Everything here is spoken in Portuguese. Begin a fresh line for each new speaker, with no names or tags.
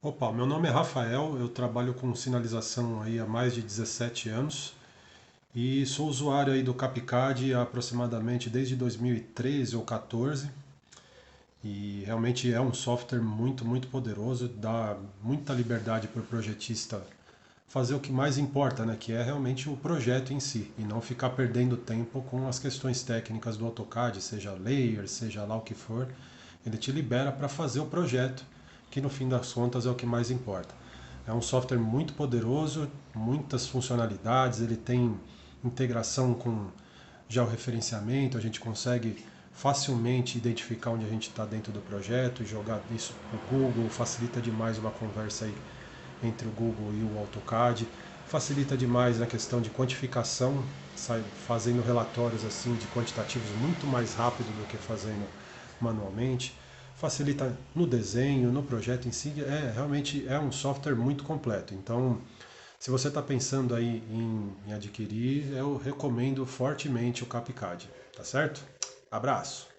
Opa, meu nome é Rafael, eu trabalho com sinalização aí há mais de 17 anos e sou usuário aí do CapCAD há aproximadamente desde 2013 ou 14 e realmente é um software muito poderoso, dá muita liberdade para o projetista fazer o que mais importa, né, que é realmente o projeto em si e não ficar perdendo tempo com as questões técnicas do AutoCAD, seja layer, seja lá o que for. Ele te libera para fazer o projeto, que no fim das contas é o que mais importa. É um software muito poderoso, muitas funcionalidades, ele tem integração com georreferenciamento, a gente consegue facilmente identificar onde a gente está dentro do projeto e jogar isso para o Google, facilita demais uma conversa aí entre o Google e o AutoCAD, facilita demais na questão de quantificação, fazendo relatórios assim de quantitativos muito mais rápido do que fazendo manualmente, facilita no desenho, no projeto em si, realmente é um software muito completo. Então, se você está pensando aí em adquirir, eu recomendo fortemente o CapCAD, tá certo? Abraço!